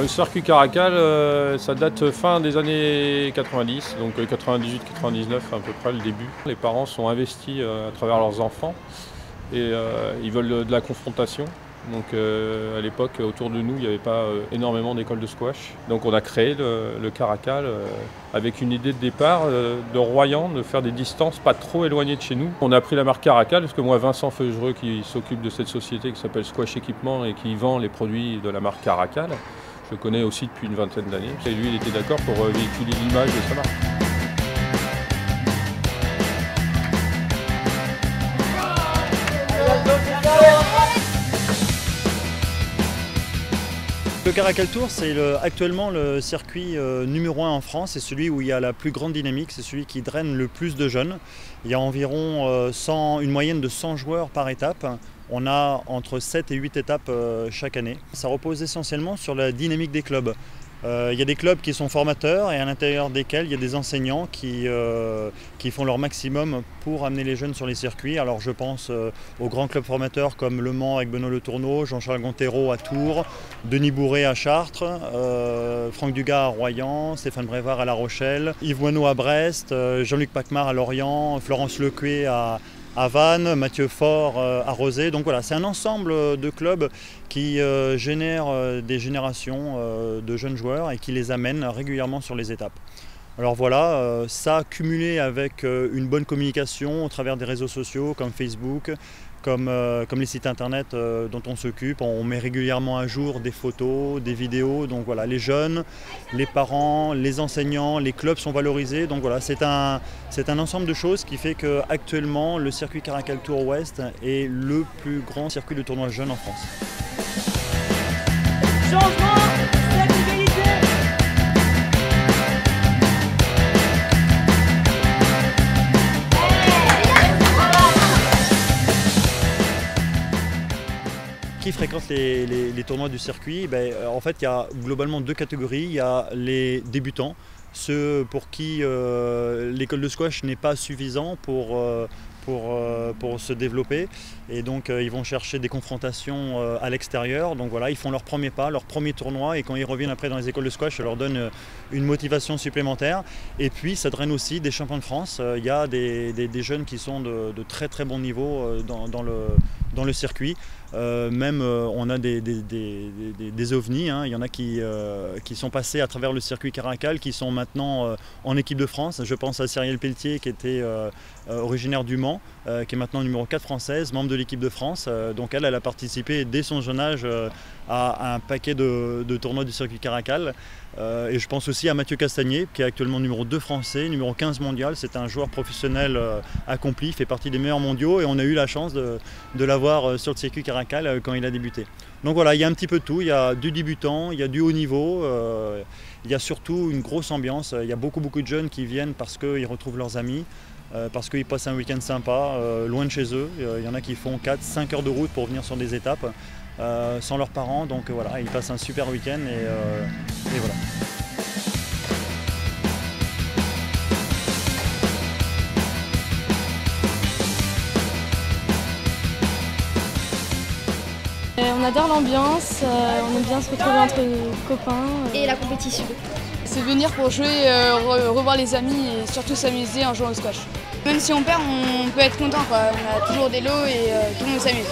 Le circuit Caracal, ça date fin des années 90, donc 98-99 à peu près le début. Les parents sont investis à travers leurs enfants et ils veulent de la confrontation. Donc à l'époque, autour de nous, il n'y avait pas énormément d'écoles de squash. Donc on a créé le Caracal avec une idée de départ de Royan, de faire des distances pas trop éloignées de chez nous. On a pris la marque Caracal parce que moi, Vincent Feugereux, qui s'occupe de cette société qui s'appelle Squash Équipement et qui vend les produits de la marque Caracal, je le connais aussi depuis une vingtaine d'années. Et lui, il était d'accord pour véhiculer l'image de sa marque. Le Caracal Tour, c'est actuellement le circuit numéro 1 en France. C'est celui où il y a la plus grande dynamique, c'est celui qui draine le plus de jeunes. Il y a environ une moyenne de 100 joueurs par étape. On a entre 7 et 8 étapes chaque année. Ça repose essentiellement sur la dynamique des clubs. Il y a des clubs qui sont formateurs et à l'intérieur desquels il y a des enseignants qui font leur maximum pour amener les jeunes sur les circuits. Alors je pense aux grands clubs formateurs comme Le Mans avec Benoît Le Tourneau, Jean-Charles Gontero à Tours, Denis Bourré à Chartres, Franck Dugas à Royan, Stéphane Brévard à La Rochelle, Yves Moineau à Brest, Jean-Luc Pacmar à Lorient, Florence Lecué à Vannes, Mathieu Faure à Rozay. Donc voilà, c'est un ensemble de clubs qui génèrent des générations de jeunes joueurs et qui les amènent régulièrement sur les étapes. Alors voilà, ça cumulé avec une bonne communication au travers des réseaux sociaux comme Facebook, comme les sites internet dont on s'occupe. On met régulièrement à jour des photos, des vidéos. Donc voilà, les jeunes, les parents, les enseignants, les clubs sont valorisés. Donc voilà, c'est un ensemble de choses qui fait qu'actuellement le circuit Caracal Tour Ouest est le plus grand circuit de tournoi jeunes en France. Changement, cette égalité. Qui fréquente les tournois du circuit? En fait, il y a globalement deux catégories. Il y a les débutants, ceux pour qui l'école de squash n'est pas suffisant pour se développer, et donc ils vont chercher des confrontations à l'extérieur. Donc voilà, ils font leur premier pas, leur premier tournoi, et quand ils reviennent après dans les écoles de squash, ça leur donne une motivation supplémentaire. Et puis ça draine aussi des champions de France. Il y a des jeunes qui sont de très très bon niveau dans le circuit. On a des ovnis, hein. Il y en a qui sont passés à travers le circuit Caracal, qui sont maintenant en équipe de France. Je pense à Cyrielle Pelletier, qui était originaire du Mans, qui est maintenant numéro 4 française, membre de l'équipe de France. Donc elle a participé dès son jeune âge à un paquet de tournois du circuit Caracal. Et je pense aussi à Mathieu Castagnier, qui est actuellement numéro 2 français, numéro 15 mondial. C'est un joueur professionnel accompli, il fait partie des meilleurs mondiaux, et on a eu la chance de l'avoir sur le circuit Caracal quand il a débuté. Donc voilà, il y a un petit peu de tout. Il y a du débutant, il y a du haut niveau, il y a surtout une grosse ambiance. Il y a beaucoup de jeunes qui viennent parce qu'ils retrouvent leurs amis, parce qu'ils passent un week-end sympa, loin de chez eux. Il y en a qui font 4-5 heures de route pour venir sur des étapes sans leurs parents. Donc voilà, ils passent un super week-end et voilà. On adore l'ambiance, on aime bien se retrouver entre copains. Et la compétition. C'est venir pour jouer, revoir les amis et surtout s'amuser en jouant au squash. Même si on perd, on peut être content, quoi. On a toujours des lots et tout le monde s'amuse.